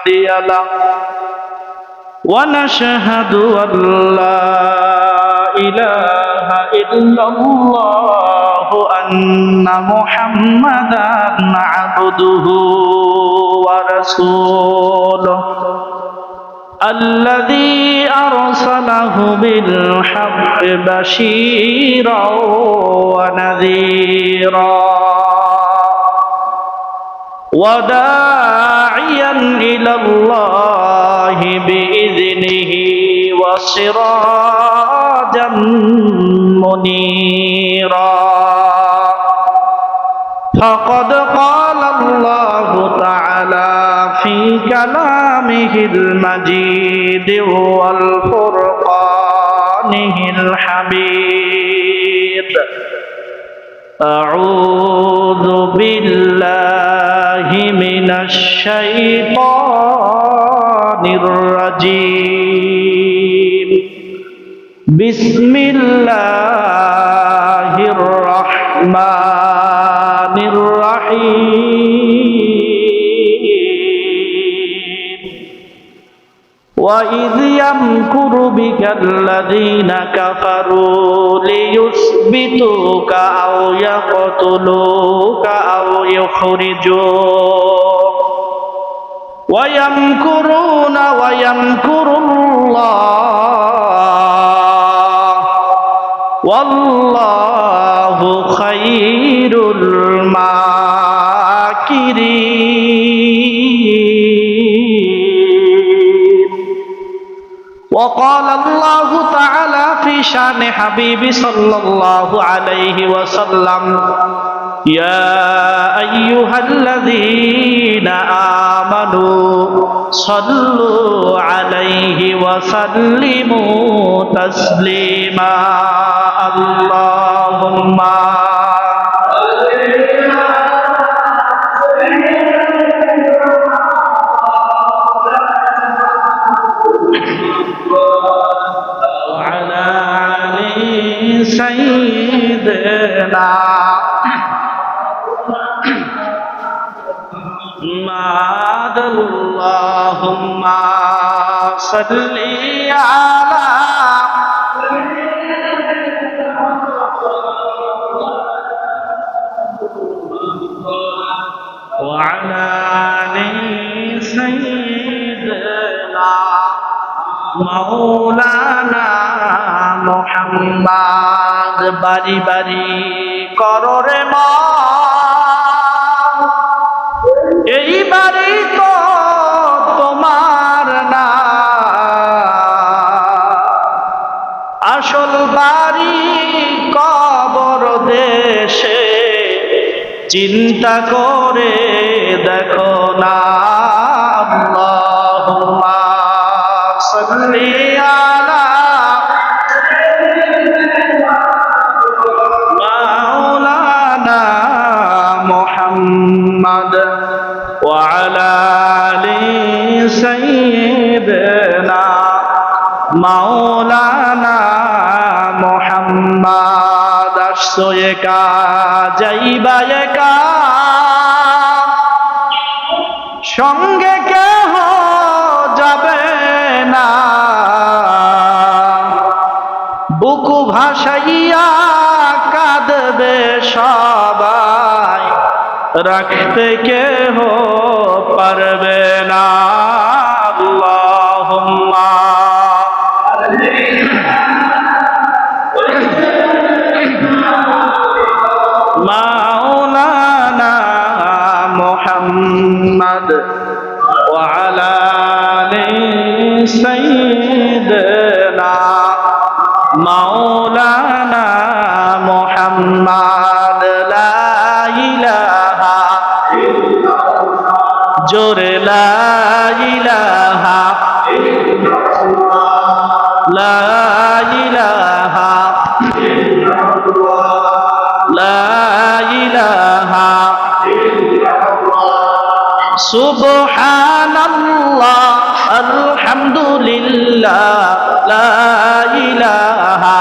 هادي له ونشهد أن لا إله إلا الله أن محمدا عبده ورسوله الذي أرسله بالحق بشيرا ونذيرا وداعيا إلى الله بإذنه وسراجا منيرا فقد قال الله تعالى في كلامه المجيد والفرقانه الحميد أعوذ بالله من الشيطان الرجيم بسم الله الرحمن الرحيم وإذ يمكر بك الذين كفروا ليثبتوك أو يقتلوك أو يخرجوك ويمكرون ويمكر الله والله خير الماكرين وقال الله تعالى في شان حبيب صلى الله عليه وسلم يا أيها الذين آمنوا صلوا عليه وسلموا تسليما اللهم وعلى آل سيدنا محمد اللهم صل على وعلى آل سيدنا مولانا محمد বাড়ি বাড়ি কররে মা এই বাড়ি তো তোমার না আসল বাড়ি কবর দেশে চিন্তা করে দেখো না আল্লাহুম্মা সাল্লি আলা মাওলানা মুহাম্মদ وعلى آل سيدنا مولانا محمد আসছো একা যাইবা একা সঙ্গে কেহ যাবে না বুকু ভাসাইয়া কাঁদবে সবাই রাখতে কেহ পারবে না আল্লাহুম্মা মাওলানা মুহাম্মদ ওয়া আলা আলি সাইয়্যিদিনা মাওলানা মুহাম্মদ লা ইলাহা জোরে লা ইলাহা লা ইলাহা লা ইলাহা সুবহানাল্লাহ আলহামদুলিল্লাহ লা ইলাহা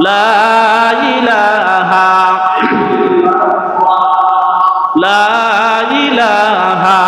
লা ইলাহা লা ইলাহা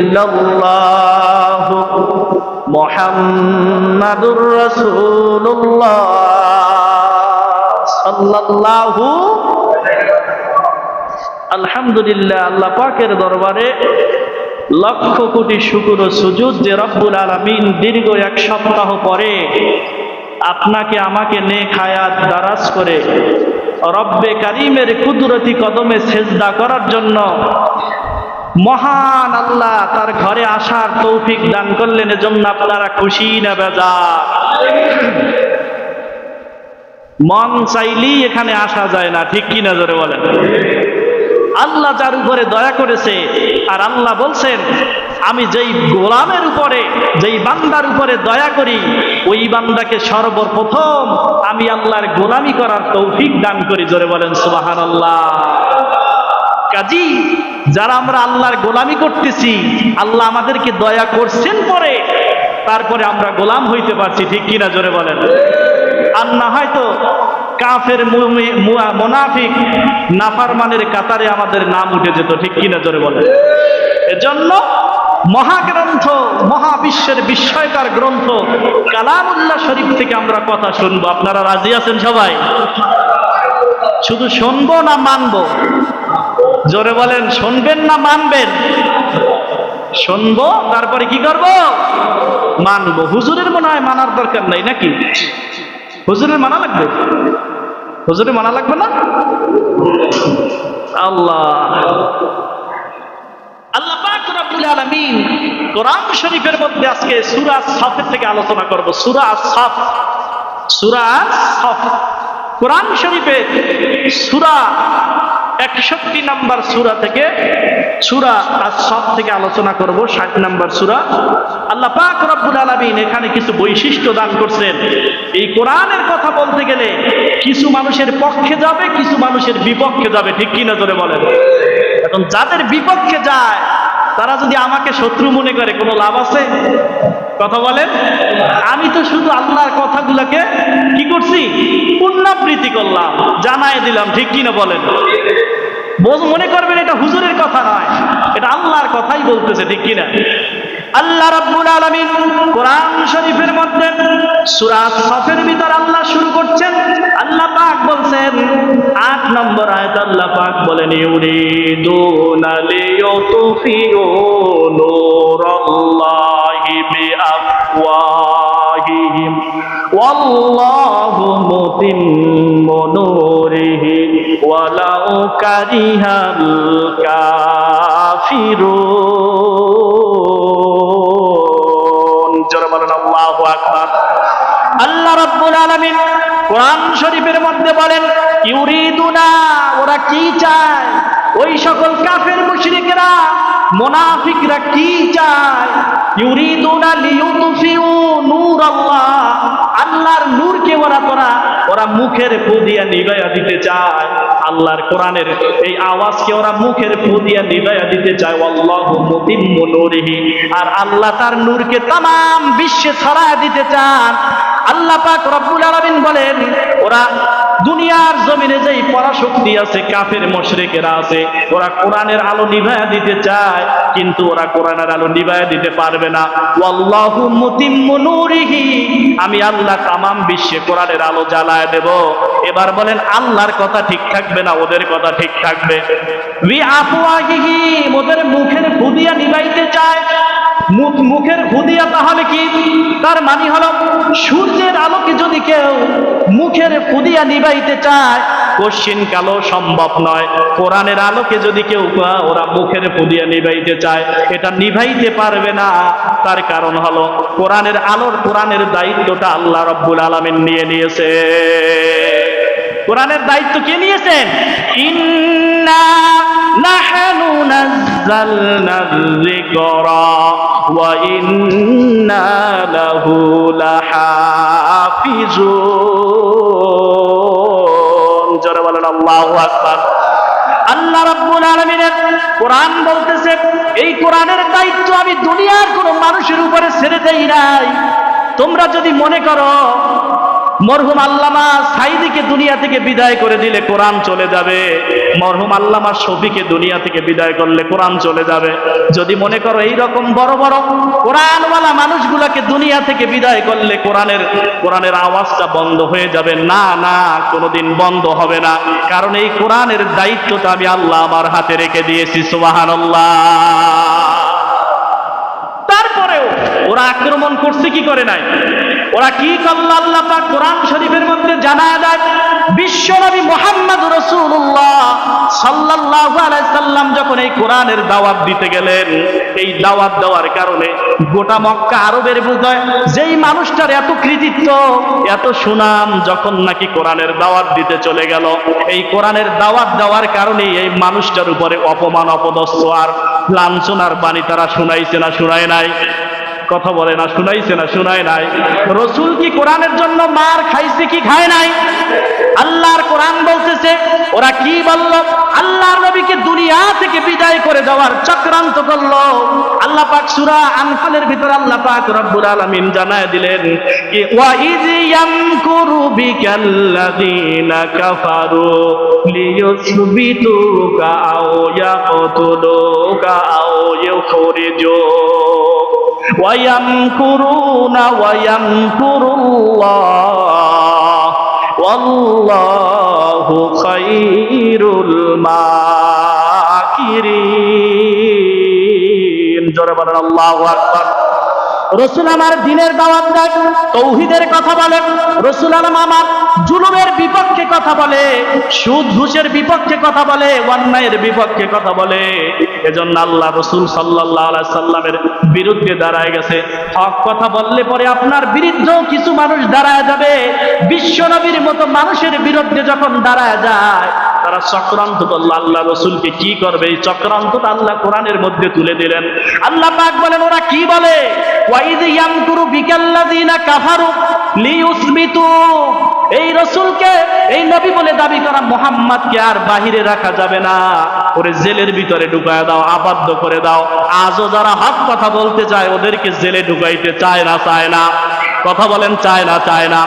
ইল্লাল্লাহু মুহাম্মাদুর রাসূলুল্লাহ সাল্লাল্লাহু। আলহামদুলিল্লাহ, আল্লাহ পাকের দরবারে লক্ষ কোটি শুকর ও সুজুদ যে রব্বুল আলামিন দীর্ঘ এক সপ্তাহ পরে আপনাকে আমাকে নেক হায়াত দারাজ করে রব্বে কারীমের কুদরতি কদমে সেজদা করার জন্য মহান আল্লাহ তার ঘরে আসার তৌফিক দান করলেন। এজন্য আপনারা খুশি না বেজার? মন চাইলেই এখানে আসা যায় না, ঠিক কি না জোরে বলেন? আল্লাহ যার উপরে দয়া করেছে, আর আল্লাহ বলছেন আমি যেই গোলামের উপরে, যেই বান্দার উপরে দয়া করি, ওই বান্দাকে সর্বপ্রথম আমি আল্লাহর গোলামি করার তৌফিক দান করি। জোরে বলেন সুবহানাল্লাহ। কাজী যারা আমরা আল্লাহর গোলামি করতেছি, আল্লাহ আমাদেরকে দয়া করছেন পরে, তারপরে আমরা গোলাম হইতে পারছি, ঠিক কিনা জোরে বলেন? আর না হয়তো কাফের মুনাফিক নাফরমানের কাতারে আমাদের নাম উঠে যেত, ঠিক কিনা জোরে বলেন? এজন্য মহাগ্রন্থ, মহাবিশ্বের বিস্ময়কর গ্রন্থ কালামুল্লাহ শরীফ থেকে আমরা কথা শুনবো। আপনারা রাজি আছেন সবাই? শুধু শুনবো না মানবো? জোরে বলেন, শুনবেন না মানবেন? শুনবো, তারপরে কি করব? মানবো। হুজুরের মনে হয় মানার দরকার নাই নাকি? হুজুরের মানা লাগবে? হুজুরের মানা লাগবে না? আল্লাহ পাক রব্বুল আলামিন কোরআন শরীফের মধ্যে আজকে সূরা সাফের থেকে আলোচনা করব। সূরা সাফ, সূরা সাফ কোরআন শরীফের সূরা 61 নম্বর সূরা থেকে, সূরা আস-সাফ থেকে আলোচনা করব। 60 নম্বর সূরা। আল্লাহ পাক রব্বুল আলামিন এখানে কিছু বৈশিষ্ট্য দান করছেন। এই কোরআনের কথা বলতে গেলে কিছু মানুষের পক্ষে যাবে, কিছু মানুষের বিপক্ষে যাবে, ঠিক কি না জোরে বলেন? এখন যাদের বিপক্ষে যায় তারা যদি আমাকে শত্রু মনে করে, কোনো লাভ আছে? কথা বলেন। আমি তো শুধু আল্লাহর কথাগুলোকে কি করছি? পুনরাবৃত্তি করলাম, জানাই দিলাম, ঠিক কি না বলেন? মনে করবেন এটা হুজুরের কথা নয়, এটা আল্লাহর কথাই বলতেছে, ঠিক কিনা? আল্লাহ রাব্বুল আলামিন কোরআন শরীফের মধ্যে সূরা সাফের ভিতর আল্লাহ শুরু করছেন। আল্লাহ পাক বলছেন 8 নম্বর আয়াত, আল্লাহ পাক বলেন ইউরিদুনা লিয়ুতফিউ নূরাল্লাহি বিআফওয়াহিহিম ওয়াল্লাহু মুতিম্মু নূরিহি ওয়ালাউ কারিহাল কাফিরুন। জোরে বলেন আল্লাহু আকবার। আল্লাহ রাব্বুল আলামিন কোরআন শরীফের মধ্যে বলেন ইউরিদুনা, ওরা কি চায়? ওই সকল কাফের মুশরিকরা, মুনাফিকরা কি চায়? ইউরিদুনা লিয়ুতফিউ নূরাল্লাহ, আল্লাহর নূরকে ওরা মুখের ফু দিয়ে নিভাইয়া দিতে চায়। আল্লাহর কোরআনের এই আওয়াজকে ওরা মুখের ফু দিয়ে নিভাইয়া দিতে চায়। আল্লাহু মুতিম্মু নূরিহি, আর আল্লাহ তার নূরকে तमाम বিশ্বে ছড়ায় দিতে চান। আল্লাহ পাক রব্বুল আলামিন বলেন ওরা দুনিয়ার জমিনে যেই পরাশক্তি আছে, কাফের মুশরিকেরা আছে, ওরা কোরআনের আলো নিভায়া দিতে চায়, কিন্তু ওরা কোরআনের আলো নিভায়া দিতে পারবে না। ওয়াল্লাহু মুতিম্মু নূরিহি, আমি আল্লাহ তামাম বিশ্বে কোরআনের আলো জ্বালায় দেব। এবার বলেন আল্লাহর কথা ঠিক থাকবে না ওদের কথা ঠিক থাকবে? বিআফওয়াহিহি, ওদের মুখের ফুদিয়া নিভাইতে চায়। মুখের ফুদিয়া তাহলে কি? তার মানে হলো সূর্যের আলোকে যদি কেউ মুখের ফুদিয়া নিভাইতে চায়, কশিন কালো সম্ভব নয়। কোরআনের আলোকে যদি কেউ ওরা মুখের ফুদিয়া নিভাইতে চায়, এটা নিভাইতে পারবে না। তার কারণ হলো কোরআনের আলোর, কোরআনের দায়িত্বটা আল্লাহ রাব্বুল আলামিন নিয়ে নিয়েছে। কোরআনের দায়িত্ব কে নিয়েছেন? ইন্না নাহনু নাযালনা যিকরা ওয়া ইন্না লাহু লাহাফিজুন। জোরে বলেন আল্লাহু আকবার। আল্লাহ রাব্বুল আলামিনের কোরআন বলতেছে এই কোরআনের দায়িত্ব আমি দুনিয়ার কোনো মানুষের উপরে ছেড়ে দেই নাই। তোমরা যদি মনে করো মরহুম আল্লামা সাইদিকে দুনিয়া থেকে বিদায় করে দিলে কোরআন চলে যাবে, মরহুম আল্লামা শফিকে দুনিয়া থেকে বিদায় করলে কোরআন চলে যাবে। যদি মনে করো এই রকম বড় বড় কোরআনওয়ালা মানুষগুলোকে দুনিয়া থেকে বিদায় করলে কোরআনের আওয়াজটা বন্ধ হয়ে যাবে, না না, কোনোদিন বন্ধ হবে না। কারণ এই কোরআনের দায়িত্বটা আমি আল্লাহ আমার হাতে রেখে দিয়েছি। সুবহানাল্লাহ। তারপরেও ওরা আক্রমণ করছে কি করে নাই? ওরা কি করল? আল্লাহ পাক কোরআন শরীফের মধ্যে জানায় দেয়, বিশ্বনবী মুহাম্মদ রাসূলুল্লাহ সাল্লাল্লাহু আলাইহি সাল্লাম যখন এই কোরআনের দাওয়াত দিতে গেলেন, এই দাওয়াত দেওয়ার কারণে গোটা মক্কা আরবের বুঝায় যেই মানুষটার এত কৃতিত্ব, এত সুনাম, যখন নাকি কোরআনের দাওয়াত দিতে চলে গেল, এই কোরআনের দাওয়াত দেওয়ার কারণে এই মানুষটার উপরে অপমান, অপদস্থ আর লাঞ্ছনার বাণী তারা শুনাইছে না শুনায় নাই? কথা বলে না, শুনাইছে না শুনায় নাই? রসুল কি কোরআনের জন্য মার খাইছে কি খায় নাই? আল্লাহর কোরআন বলতেছে ওরা কি বলল? আল্লাহর নবীকে দুনিয়া থেকে বিদায় করে দেওয়ার চক্রান্ত করলো। আল্লাহ পাক সূরা আনফালের ভিতর আল্লাহ পাক রব্বুল আলামিন জানায় দিলেন কি ওয়া ইয ইয়ামকুরু বিকাল্লাযীনা কাফারু লিয়ুসবিতুকা আও ইয়াকতুলুকা আও ইউখরিজুক ওয়া ইয়ামকুরুনা ওয়া ইয়ামকুরুল্লাহ ওয়াল্লাহু খায়রুল মাকিরিন। জোরে বলেন আল্লাহু আকবার। রসুল আমার দ্বীনের দাওয়াত দেয়, তৌহিদের কথা বলে। রসুল আমার জুলুমের বিপক্ষে কথা বলে, সুদ ঘুষের বিপক্ষে কথা বলে, অন্যায়ের বিপক্ষে কথা বলে। এজন্য আল্লাহ রসুল সাল্লাল্লাহু আলাইহি সাল্লামের বিরুদ্ধে দাঁড়ায় গেছে। হক কথা বললে পরে আপনার বিরুদ্ধেও কিছু মানুষ দাঁড়ায় যাবে। বিশ্ব নবীর মতো মানুষের বিরুদ্ধে যখন দাঁড়ায় যায়, তারা চক্রান্ত করলো। আল্লাহ রসুলকে কি করবে, এই চক্রান্তটা আল্লাহ কোরআনের মধ্যে তুলে দিলেন। আল্লাহ পাক বলেন ওরা কি বলে? ওয়াইদ ইয়ামকুরু বিকাল্লাযীনা কাফারু লিইউসবিতু। এই রসুলকে, এই নবী বলে দাবি করা মুহাম্মদকে আর বাহিরে রাখা যাবে না, ওরে জেলের ভিতরে ঢুকায় দাও, আবদ্ধ করে দাও। আজও যারা হক কথা বলতে চায় ওদেরকে জেলে ঢুকাইতে চায় না? চায় না? কথা বলেন, চায় না? চায় না?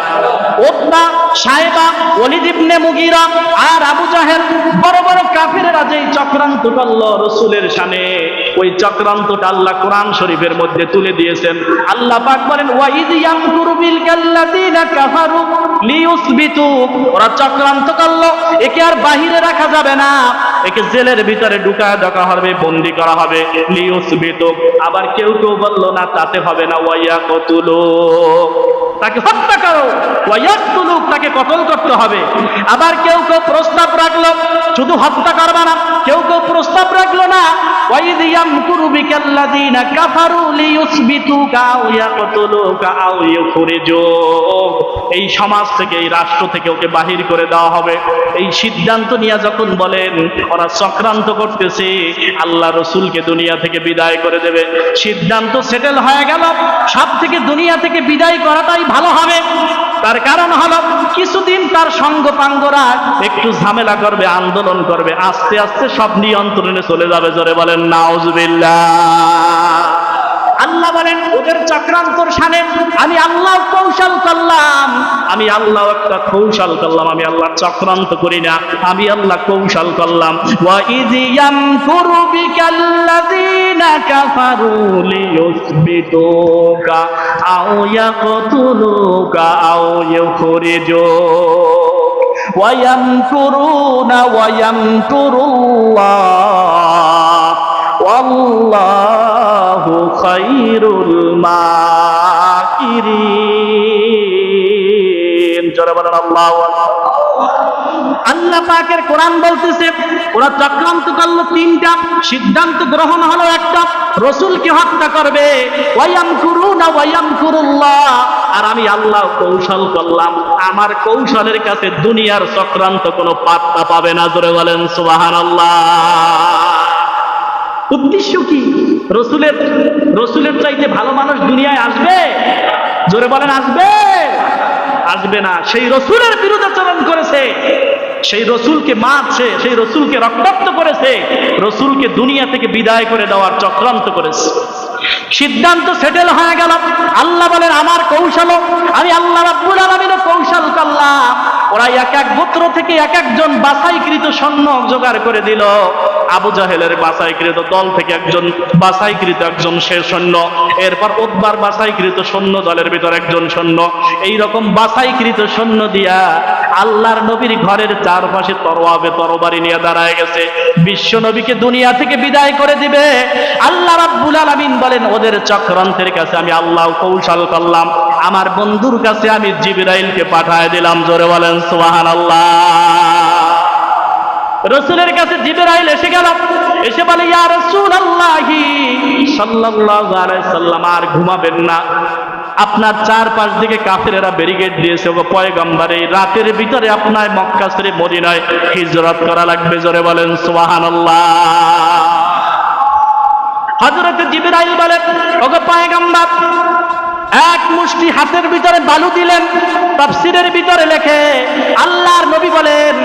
উতবা, সাইবা, ওলীদ ইবনে মুগীরা আর আবু জাহেল, বড় বড় কাফিররা যেই চক্রান্ত করলো রসুলের শানে, ওই চক্রান্তটা আল্লাহ কোরআন শরীফের মধ্যে তুলে দিয়েছেন। আল্লাহ পাক বলেন ওয়াইদ ইয়ামকুরু বিকাল্লাযীনা কাফারু লিইউসবিতু। ওরা চক্রান্ত করলো, একে আর বাহিরে রাখা যাবে না, একে জেলের ভিতরে ঢুকায় দেওয়া হবে, বন্দী করা হবে। লিইউসবিতু। আবার কেউ কেউ বলল না, তাতে হবে না, ওয়াইয়াকতুলু, তাকে হত্যা করো। ওয়াইয়াকতুলু, তাকে কতল করতে হবে। আবার কেউ কেউ প্রস্তাব রাখলো শুধু হত্যা করবে না, কেউ কেউ প্রস্তাব রাখলো না, ওয়াইদ ইয়ামকুরু বিকাল্লাযীনা কাফারু লিইউসবিতুকা আও ইয়াকতুলুকা আও ইউখরিজুক। এই সমাজ থেকে, এই রাষ্ট্র থেকে ওকে বাহির করে দেওয়া হবে। এই সিদ্ধান্ত নিয়ে যখন বলেন ওরা চক্রান্ত করতেছে আল্লাহ রসুলকে দুনিয়া থেকে বিদায় করে দেবে, সিদ্ধান্ত সেটেল হয়ে গেল, সব থেকে দুনিয়া থেকে বিদায় করাটাই ভালো হবে। তার কারণ হলো কিছুদিন তার সঙ্গপাঙ্গরা একটু ঝামেলা করবে, আন্দোলন করবে, আস্তে আস্তে সব নিয়ন্ত্রণে চলে যাবে। জোরে বলেন নাউজুবিল্লাহ। আল্লাহ বলেন ওদের চক্রান্তর শানে আমি আল্লাহ কৌশল করলাম, আমি আল্লাহ একটা কৌশল করলাম, আমি আল্লাহ চক্রান্ত করি না, আমি আল্লাহ কৌশল করলাম। ওয়াইদ ইয়ামকুরু বিকাল্লাযীনা কাফারু লিইউসবিতুকা আও ইয়াকতুলুকা আও ইউখরিজুক ওয়া ইয়ামকুরুনা ওয়া ইয়ামকুরুল্লাহ ওয়াল্লাহু খায়রুল মাকিরিন। জোরে বলেন আল্লাহু আকবার। আল্লাহ পাকের কোরআন বলতেছে ওরা চক্রান্ত করলো তিনটা, সিদ্ধান্ত গ্রহণ হলো একটা, রসুলকে হত্যা করবে। ওয়ায়ামকুরুনা ওয়ায়ামকুরুল্লাহ, আর আমি আল্লাহ কৌশল করলাম, আমার কৌশলের কাছে দুনিয়ার চক্রান্ত কোনো পাত্তা পাবে না। জোরে বলেন সুবহানাল্লাহ। উদ্দেশ্য কি? রসুলের চাইতে ভালো মানুষ দুনিয়ায় আসবে? জোরে বলেন আসবে? আসবে না। সেই রসুলের বিরুদ্ধাচরণ করেছে, সেই রসুলকে মারছে, সেই রসুলকে রক্তাক্ত করেছে, রসুলকে দুনিয়া থেকে বিদায় করে দেওয়ার চক্রান্ত করেছে। সিদ্ধান্ত সেটেল হয়ে গেল। আল্লাহ বলেন আমার কৌশল, আমি আল্লাহ রাব্বুল আলামিনও কৌশল করলাম। ওরা এক এক গোত্র থেকে এক একজন বাছাইকৃত সৈন্য জোগাড় করে দিল। আবু জাহেলের বাছাইকৃত দল থেকে একজন বাছাইকৃত একজন সে সৈন্য, এরপর উতবার বাছাইকৃত সৈন্য দলের ভিতর একজন সৈন্য, এইরকম বাছাইকৃত সৈন্য দিয়া আল্লাহর নবীর ঘরের চারপাশে তরবারি নিয়ে দাঁড়ায় গেছে। বিশ্ব নবীকে দুনিয়া থেকে বিদায় করে দিবে। আল্লাহ রাব্বুল আলামিন বলেন ওদের চক্রান্তের কাছে আমি আল্লাহ কৌশল করলাম, আমার বন্ধুর কাছে আমি জিবরাইলকে পাঠায় দিলাম। জোরে বলেন সুবহানাল্লাহ। রাসূলের কাছে জিবরাইল এসে গেল, এসে বলে ইয়া রাসূলুল্লাহি সাল্লাল্লাহু আলাইহি সাল্লাম আর ঘুমাবেন না, আপনার চারপাশ দিকে কাফেরেরা ব্যারিকেড দিয়েছে। ওগো পয়গম্বর, এই রাতের ভিতরে আপনার মক্কা ছেড়ে মদিনায় হিজরত করা লাগবে। জোরে বলেন সুবহানাল্লাহ। হযরত জিবরাইল বলেন ওগো পয়গম্বর, এক মুষ্টি হাতের ভিতরে বালু দিলেন। তাফসীরের ভিতরে লেখে আল্লাহর নবী বলেন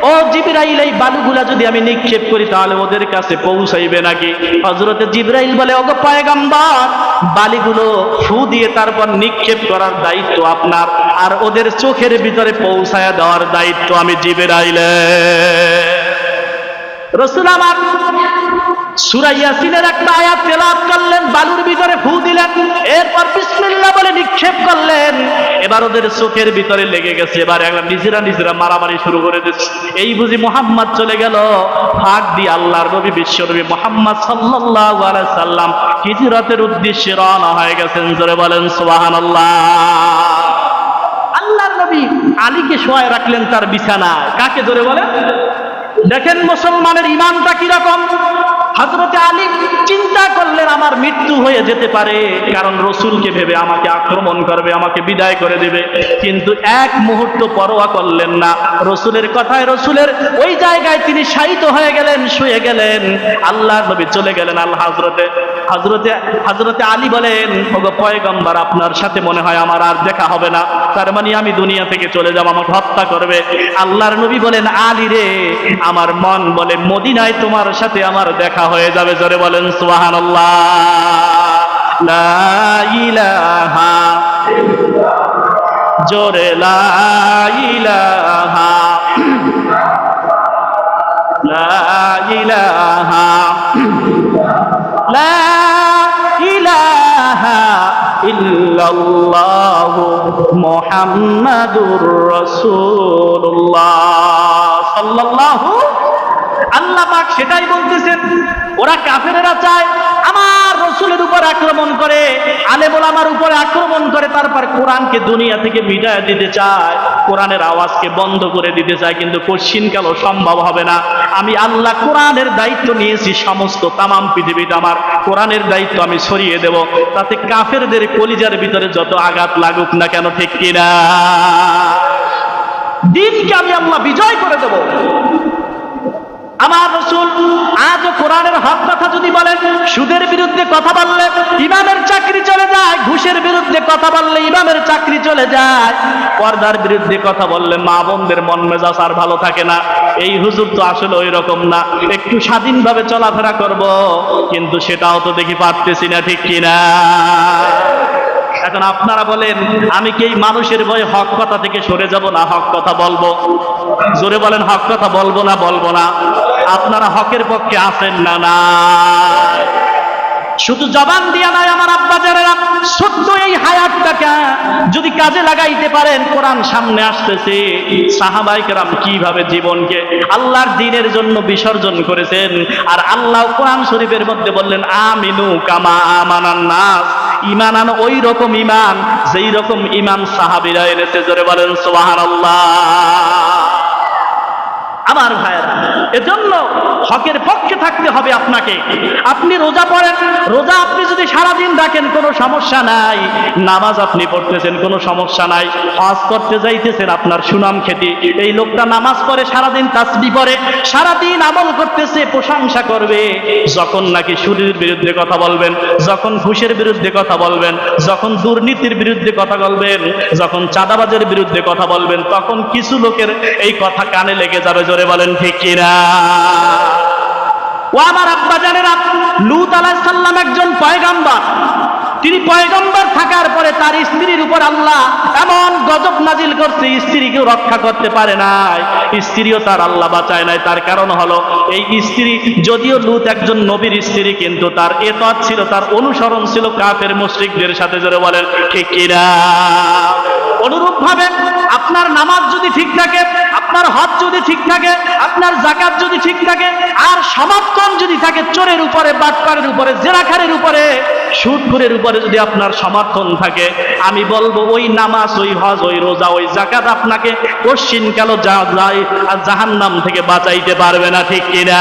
ও জিবরাইল, এই বালুগুলা যদি আমি নিক্ষেপ করি তাহলে ওদের কাছে পৌঁছাইবে নাকি? হযরত জিবরাইল বলে ওগো পয়গম্বর, বালিগুলো ফু দিয়ে তারপর নিক্ষেপ করার দায়িত্ব আপনার, আর ওদের চোখের ভিতরে পৌঁছায়া দেওয়ার দায়িত্ব আমি জিবরাইলের। রাসূল আমার সূরা ইয়াসিনের একটা আয়াত তেলাওয়াত করলেন, বালুর ভিতরে ফু দিলেন, এরপর বিসমিল্লাহ বলে নিক্ষেপ করলেন। এবার ওদের চোখের ভিতরে লেগে গেছে, এবার একবার নিজেরা মারামারি শুরু করে দিচ্ছে। এই বুঝি মুহাম্মদ চলে গেল। ফাঁক দিয়ে আল্লাহর নবী বিশ্ব নবী মুহাম্মদ সাল্লাল্লাহু আলাইহি সাল্লাম হিজরতের উদ্দেশ্যে রওনা হয়ে গেছেন। জোরে বলেন সুবহানাল্লাহ। আল্লাহর নবী আলীকে শোয়ায় রাখলেন তার বিছানায়। কাকে? জোরে বলেন। দেখেন মুসলমানের ঈমানটা কি রকম। হযরত আলী চিন্তা করলেন আমার মৃত্যু হয়ে যেতে পারে, কারণ রাসূলকে ভেবে আমাকে আক্রমণ করবে, আমাকে বিদায় করে দেবে। কিন্তু এক মুহূর্ত পরোয়া করলেন না। রাসূলের কথায় রাসূলের ওই জায়গায় তিনি শায়িত হয়ে গেলেন, শুয়ে গেলেন। আল্লাহর নবী চলে গেলেন। হযরতে আলী বলেন ওগো পয়গম্বর, আপনার সাথে মনে হয় আমার আর দেখা হবে না, তার মানে আমি দুনিয়া থেকে চলে যাব, আমাকে হত্যা করবে। আল্লাহর নবী বলেন আলী রে, আমার মন বলে মদিনায় তোমার সাথে আমার দেখা হয়ে যাবে। জোরে বলেন সুবহানাল্লাহ। লা ইলাহা, জোরে লা ইলাহা, লা ইলাহা, লা ইলাহা ইল্লাল্লাহু মুহাম্মাদুর রাসূলুল্লাহ সাল্লাল্লাহু। আল্লাহ পাক সেটাই বলতেছেন। ওরা কাফেরেরা চায় আমার রাসূলের উপর আক্রমণ করে, আলেম ওলামার উপর আক্রমণ করে, তারপর কোরআনকে দুনিয়া থেকে মিটায় দিতে চায়, কোরআনের আওয়াজকে বন্ধ করে দিতে চায়। কিন্তু কশিনকালও সম্ভব হবে না। আমি আল্লাহ কোরআনের দায়িত্ব নিয়েছি, সমস্ত তামাম পৃথিবীটা আমার, কোরআনের দায়িত্ব আমি ছড়িয়ে দেব, তাতে কাফেরদের কলিজার ভিতরে যত আঘাত লাগুক না কেন, ঠিক কিনা? দিনকে আমি আল্লাহ বিজয় করে দেব। আমার রাসূল আজ কোরআনের হক কথা যদি বলেন, সুদের বিরুদ্ধে কথা বললে ইমামের চাকরি চলে যায়, ঘুষের বিরুদ্ধে কথা বললে ইমামের চাকরি চলে যায়, পর্দার বিরুদ্ধে কথা বললে মা বোনদের মন মেজাজ আর ভালো থাকে না। এই হুজুর তো আসলে ওই রকম না, একটু স্বাধীনভাবে চলাফেরা করব, কিন্তু সেটাও তো দেখি পারতেছি না, ঠিক কিনা? এখন আপনারা বলেন আমি কি এই মানুষের ভয়ে হক কথা থেকে সরে যাব না হক কথা বলবো? জোরে বলেন, হক কথা বলবো না বলবো না? আপনারা হকের পক্ষে আছেন না? না, শুধু জবান দিয়া নয় আমার আব্বাজানেরা, ছোট্ট এই হায়াতটাকে যদি কাজে লাগাইতে পারেন। কোরআন সামনে আসতেছে, সাহাবায়ে কেরাম কিভাবে জীবনকে আল্লাহর দ্বীনের জন্য বিসর্জন করেছেন। আর আল্লাহ কোরআন শরীফের মধ্যে বললেন আমিনু কামা আমানান নাস, ঈমান আনো ওই রকম ঈমান যেই রকম ঈমান সাহাবীরা এনেছে। জোরে বলেন সুবহানাল্লাহ। আমার ভাইয়েরা, এজন্য হকের পক্ষে থাকতে হবে আপনাকে। আপনি রোজা পড়েন, রোজা আপনি যদি সারাদিন রাখেন কোনো সমস্যা নাই, নামাজ আপনি পড়তেছেন কোনো সমস্যা নাই, হজ করতে যাইতেছেন আপনার সুনাম খ্যাতি, এই লোকটা নামাজ পড়ে সারাদিন, তাসবিহ পড়ে সারাদিন, আমল করতেছে, প্রশংসা করবে। যখন নাকি সুদের বিরুদ্ধে কথা বলবেন, যখন ঘুষের বিরুদ্ধে কথা বলবেন, যখন দুর্নীতির বিরুদ্ধে কথা বলবেন, যখন চাঁদাবাজের বিরুদ্ধে কথা বলবেন, তখন কিছু লোকের এই কথা কানে লেগে যাবে। জোরে বলেন ঠিক কিনা? ও আমার আব্বা জানেরা, লূত আলাইহিস সালাম একজন পয়গম্বর। তিনি পয়গম্বর থাকার পরে তার স্ত্রীর উপর আল্লাহ এমন গজব নাজিল করছে, স্ত্রীকেও রক্ষা করতে পারে নাই, স্ত্রীও তার আল্লাহ বাঁচায় নাই। তার কারণ হলো এই স্ত্রী, যদিও লূত একজন নবীর স্ত্রী, কিন্তু তার এতাত ছিল, তার অনুসরণ ছিল কাফের মুশরিকদের সাথে। জোরে বলেন ঠিক কিনা? অনুরূপ ভাবে আপনার নামাজ যদি ঠিক থাকে, আপনার হজ যদি ঠিক থাকে, আপনার যাকাত যদি ঠিক থাকে, আর সমর্থন যদি থাকে চোরের উপরে, বাটপারের উপরে, জেনাখারের উপরে, সুদখোরের উপরে যদি আপনার সমর্থন থাকে, আমি বলবো ওই নামাজ, ওই হজ, ওই রোজা, ওই যাকাত আপনাকে কশ্চিনকাল জাহান্নাম থেকে বাঁচাইতে পারবে না। ঠিক কিনা?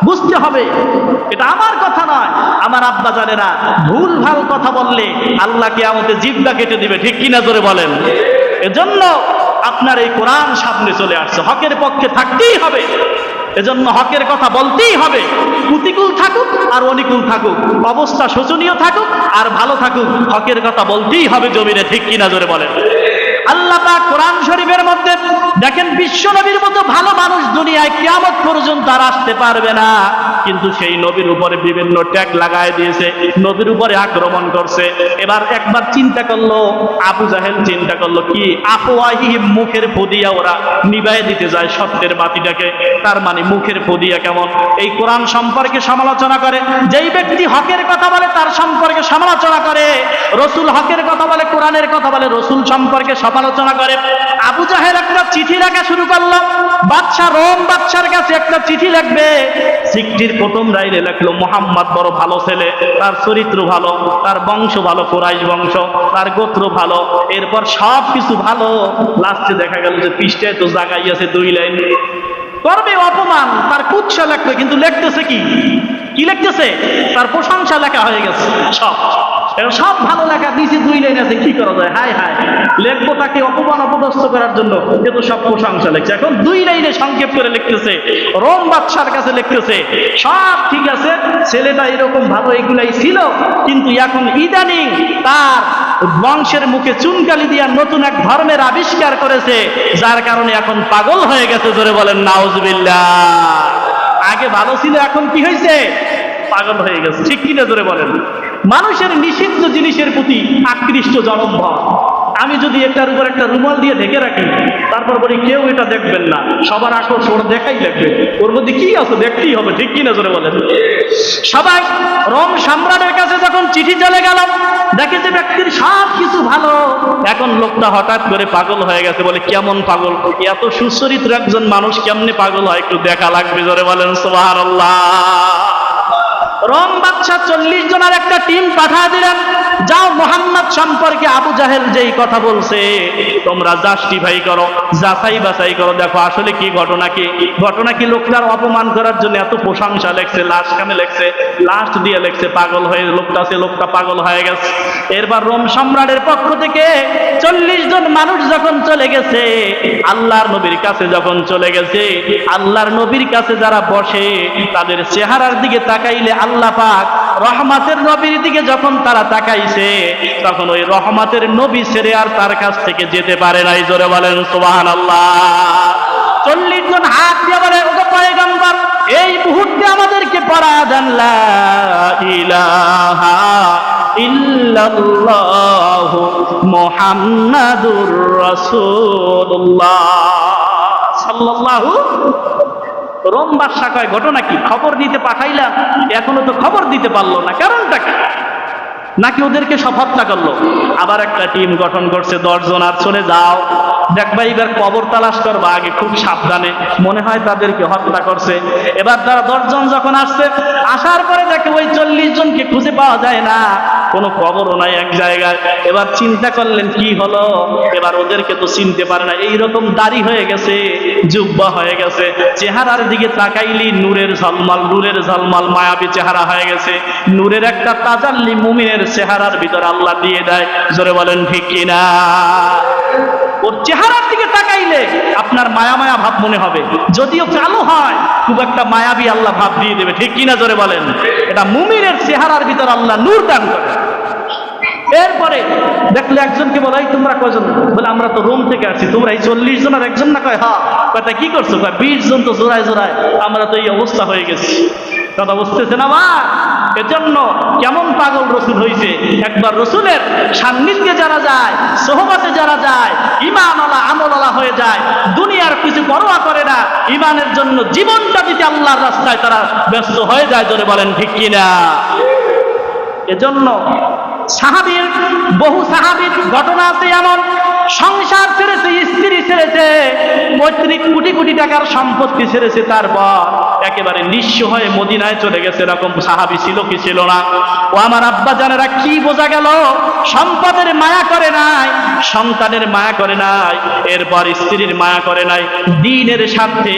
বুঝতে হবে, এটা আমার কথা নয়, আমার আব্বা জানেরা। ভুল ভাল কথা বললে আল্লাহ কিয়ামতে জিহ্বা কেটে দিবে। ঠিক কিনা? জোরে বলেন। এজন্য আপনার এই কোরআন সামনে চলে আসছে, হকের পক্ষে থাকতেই হবে। এজন্য হকের কথা বলতেই হবে, প্রতিকূল থাকুক আর অনুকূল থাকুক, অবস্থা শোচনীয় থাকুক আর ভালো থাকুক, হকের কথা বলতেই হবে জমিনে। ঠিক কিনা? জোরে বলেন। আল্লাহ পাক কোরআন শরীফের মধ্যে দেখেন, বিশ্ব নবীর মতো ভালো মানুষ দুনিয়ায় কিয়ামত পর্যন্ত আর আসতে পারবে না, কিন্তু সেই নবীর উপরে বিভিন্ন ট্যাগ লাগায় দিয়েছে, নবীর উপরে আক্রমণ করছে। এবার একবার চিন্তা করলো আবু জাহেল, চিন্তা করলো কি আফওয়াহিহিম, মুখের ফদিয়া ওরা নিভায়ে দিতে যায় সত্যের বাতিটাকে। তার মানে মুখের ফদিয়া কেমন? এই কোরআন সম্পর্কে সমালোচনা করে, যেই ব্যক্তি হকের কথা বলে তার সম্পর্কে সমালোচনা করে, রসুল হকের কথা বলে, কোরআনের কথা বলে, রসুল সম্পর্কে সমালোচনা করে। আবু জাহেল একটা চিঠি লেখা শুরু করলো, বাদশা, রোম বাদশার কাছে একটা চিঠি লিখবে। চিঠির প্রথম লাইনে লিখলো, মুহাম্মদ বড় ভালো ছেলে, তার চরিত্র ভালো, তার বংশ ভালো, কুরাইশ বংশ, তার গোত্র ভালো, এরপর সব কিছু ভালো। লাস্টে দেখা গেল যে পৃষ্ঠায় তো জায়গায় আছে 2 লাইন। করবে অপমান, তার কুৎসা লিখবে, কিন্তু লিখতেছে কি লিখতেছে? তার প্রশংসা লেখা হয়ে গেছে। সব ভালো লেখা দিয়েছে, 2 লাইন আছে, কি করা যায়? হায় হায়, লেখবো তাকে অপমান অপদস্থ করার জন্য, কিন্তু সব প্রশংসা লিখছে। এখন 2 লাইনে সংক্ষেপ করে লিখতেছে, রোম বাদশার কাছে লিখতেছে, সব ঠিক আছে, ছেলেটা এরকম ভালো, এগুলাই ছিল, কিন্তু এখন ইদানিং তার বংশের মুখে চুনকালি দিয়া নতুন এক ধর্মের আবিষ্কার করেছে, যার কারণে এখন পাগল হয়ে গেছে। জোরে বলেন নাউজুবিল্লাহ। আগে ভালো ছিল, এখন কি হয়েছে? পাগল হয়ে গেছে। ঠিক কিনা? জোরে বলেন। মানুষের নিষিদ্ধ জিনিসের প্রতি আকৃষ্ট জনম ভয়। আমি যদি একটার উপর একটা রুমাল দিয়ে ঢেকে রাখি, তারপর বলি কেউ এটা দেখবেন না, সবার আকর্ষণ ওর দেখাই লাগবে, ওর মধ্যে কি আছে দেখতেই হবে। ঠিক কিনা? জোরে বলেন। সবাই রোম সম্রাটের কাছে যখন চিঠি চলে গেল, দেখে যে ব্যক্তির সব কিছু ভালো, এখন লোকটা হঠাৎ করে পাগল হয়ে গেছে। বলে কেমন পাগল? এত সুচরিত্র একজন মানুষ কেমনে পাগল হয়, একটু দেখা লাগবে। জোরে বলেন সুবহানাল্লাহ। রোম বাদশা 40 জনের একটা টিম পাঠা দিলেন, যাও মুহাম্মদ সম্পর্কে আবু জাহেল যেই কথা বলছে তোমরা জাস্টিফাই করো, যাচাই বাছাই করো, দেখো আসলে কি ঘটনা। কি লোকটার অপমান করার জন্য এত প্রশংসা লেখছে, লাস্ট কানে লেখছে, লাস্ট দিয়ে লেখছে পাগল হয়ে লোকটা পাগল হয়ে গেছে। এরপর রোম সম্রাটের পক্ষ থেকে 40 জন মানুষ যখন চলে গেছে, আল্লাহর নবীর কাছে যখন চলে গেছে, আল্লাহর নবীর কাছে যারা বসে তাদের চেহারার দিকে তাকাইলে আল্লাহ পাক রহমতের নবীর দিকে যখন তারা তাকাইছে, তখন ওই রহমতের নবী ছেড়ে আর তার কাছ থেকে যেতে পারে নাই। জোরে বলেন সুবহানাল্লাহ। 40 জন হাত দিয়ে বলে, ওগো পয়গম্বর, এই মুহূর্তে আমাদেরকে পড়া দেন লা ইলাহা ইল্লাল্লাহু মুহাম্মাদুর রাসূলুল্লাহ সাল্লাল্লাহু। রোম বাদশা কয়, ঘটনা কি? খবর দিতে পাঠাইলাম, এখনো তো খবর দিতে পারলো না, কারণটা কি? নাকি ওদেরকে সব হত্যা করলো? আবার একটা টিম গঠন করছে 10 জন, আর চলে যাও, দেখবা এবার কবর তালাশ করবা, আগে খুব সাবধানে, মনে হয় তাদেরকে হত্যা করছে। এবার তারা 10 জন যখন আসছে, আসার পরে দেখে ওই 40 জনকে খুঁজে পাওয়া যায় না, কোনো কবরও নাই এক জায়গায়। এবার চিন্তা করলেন কি হলো, এবার ওদেরকে তো চিনতে পারে না, এইরকম দাড়ি হয়ে গেছে, জুব্বা হয়ে গেছে, চেহারার দিকে তাকাইলি নূরের ঝলমল মায়াবী চেহারা হয়ে গেছে। নূরের একটা তাজাল্লি মুমিনের চেহারার ভিতর আল্লাহ দিয়ে দেয়। জোরে বলেন ঠিক কিনা? ওর চেহারার দিকে তাকাইলে আপনার মায়া মায়া ভাব মনে হবে, যদিও কালো হয় খুব একটা মায়াবী আল্লাহ ভাব দিয়ে দেবে। ঠিক কিনা? জোরে বলেন। এটা মুমিনের চেহারার ভিতর আল্লাহ নূর দান করে। এরপরে দেখলো একজনকে বলে, এই তোমরা কয়জন? বলে আমরা তো রোম থেকে আসছি। তোমরা এই 40 জনের একজন না? কয় হ্যাঁ। কথা কি করছো? কয় 20 জন তো জোড়ায় জোড়ায় আমরা তো এই অবস্থা হয়ে গেছি। কথা বুঝতেছে না মা? এজন্য কেমন পাগল রসুল হয়েছে, একবার রসুলের সান্নিধ্যে যারা যায়, সোহবতে যারা যায়, ঈমানওয়ালা আমলওয়ালা হয়ে যায়, দুনিয়ার কিছু পরোয়া করে না, ঈমানের জন্য জীবনটা দিতে আল্লাহর রাস্তায় তারা ব্যস্ত হয়ে যায়। জোরে বলেন ঠিক কিনা? এজন্য সাহাবীর বহু সাহাবীর ঘটনা আছে এমন, সংসার ছেড়েছে, স্ত্রী ছেড়েছে, 35 কোটি কোটি টাকার সম্পত্তি ছেড়েছে, তারপর একেবারে নিঃস্ব হয়ে মদিনায় চলে গেছে। এরকম সাহাবী ছিল কি ছিল না? ও আমার আব্বা জানেরা, কি বোঝা গেল? সম্পদের মায়া করে নাই, সন্তানের মায়া করে নাই, এরপর স্ত্রীর মায়া করে নাই, দ্বীনের স্বার্থে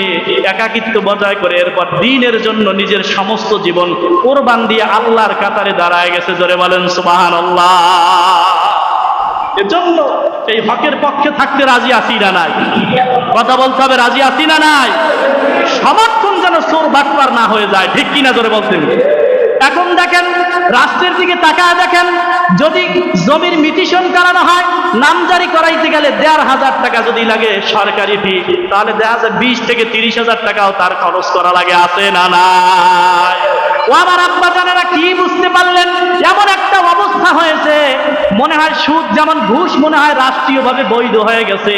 একাকিত্ব বজায় করে এরপর দ্বীনের জন্য নিজের সমস্ত জীবন কোরবান দিয়ে আল্লাহর কাতারে দাঁড়ায় গেছে। জোরে বলেন সুবহানাল্লাহ। এজন্য এই হকের পক্ষে থাকতে রাজি আছি না নাই? কথা বলতে হবে, রাজি আছি না নাই? সমর্থন যেন চোর বাটপার না হয়ে যায়, ঠিক কিনা? জোরে বলতেন। এখন দেখেন, রাষ্ট্রের দিকে তাকায় দেখেন, যদি জমির মিটিশন করানো হয়, নামজারি করাইতে গেলে 1,500 টাকা যদি লাগে সরকারি ফি, তাহলে দেখা যায় 20 থেকে 30,000 টাকাও তার খরচ করা লাগে। আছে না নাই? ও আমার আব্বা জানেরা, কি বুঝতে পারলেন? এমন একটা অবস্থা হয়েছে, মনে হয় সুদ যেমন ঘুষ মনে হয় রাষ্ট্রীয়ভাবে বৈধ হয়ে গেছে,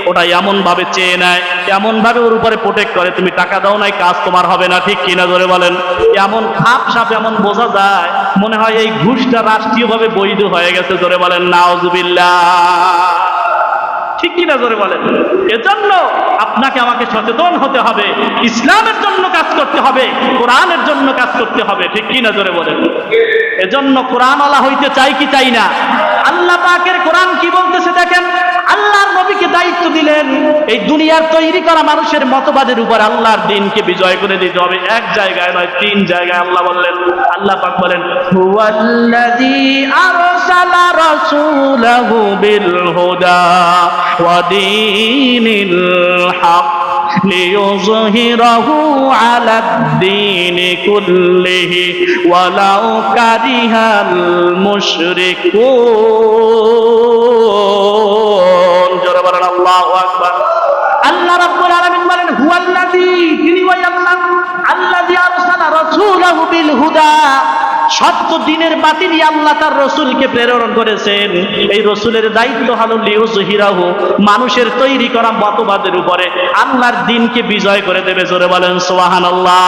ওটা এমন ভাবে চেয়ে নেয়, এমন ভাবে ওর উপরে প্রোটেক্ট করে, তুমি টাকা দাও নাই কাজ তোমার হবে না, ঠিক কিনা? জোরে বলেন। এমন খাপ সাপ এমন বোঝা যায়, মনে হয় এই ঘুষটা রাষ্ট্রীয়ভাবে বৈধ হয়ে গেছে। জোরে বলেন নাউজুবিল্লাহ, ঠিক কিনা? জোরে বলেন। এজন্য আপনাকে আমাকে সচেতন হতে হবে, ইসলামের জন্য কাজ করতে হবে, কোরআনের জন্য কাজ করতে হবে, ঠিক কিনা? জোরে বলেন। এজন্য কোরআনওয়ালা হইতে চাই কি চাই না? আল্লাহ পাকের কোরআন কি বলতেছে দেখেন, আল্লাহর নবীকে দায়িত্ব দিলেন এই দুনিয়ার তৈরি করা মানুষের মতবাদের উপর আল্লাহর দ্বীনকে বিজয় করে দিতে হবে। এক জায়গায় নয়, 3 জায়গায় আল্লাহ বললেন, আল্লাহ পাক বলেন, হুয়াল্লাযী আরসালা রাসূলাহু বিল হুদা ওয়া দীনিল হক লিইয়ুযহিরাহু আলাদ-দীনি কুল্লিহি ওয়ালাউ কারিহাল মুশরিকুন। জোরে বলেন আল্লাহু আকবার। আল্লাহ রাব্বুল আলামিন বলেন, হুয়াল্লাযী, তিনি ওই আল্লাহ, আল্লাযী আরসালা রাসূলাহু বিল হুদা, সত্য দিনের বাতি দিয়ে আল্লাহ তার রসুলকে প্রেরণ করেছেন। এই রসুলের দায়িত্ব হলো লিইয়ুযহিরাহু, মানুষের তৈরি করা মতবাদের উপরে আল্লাহর দ্বীনকে বিজয় করে দেবে। জোরে বলেন সুবহানাল্লাহ।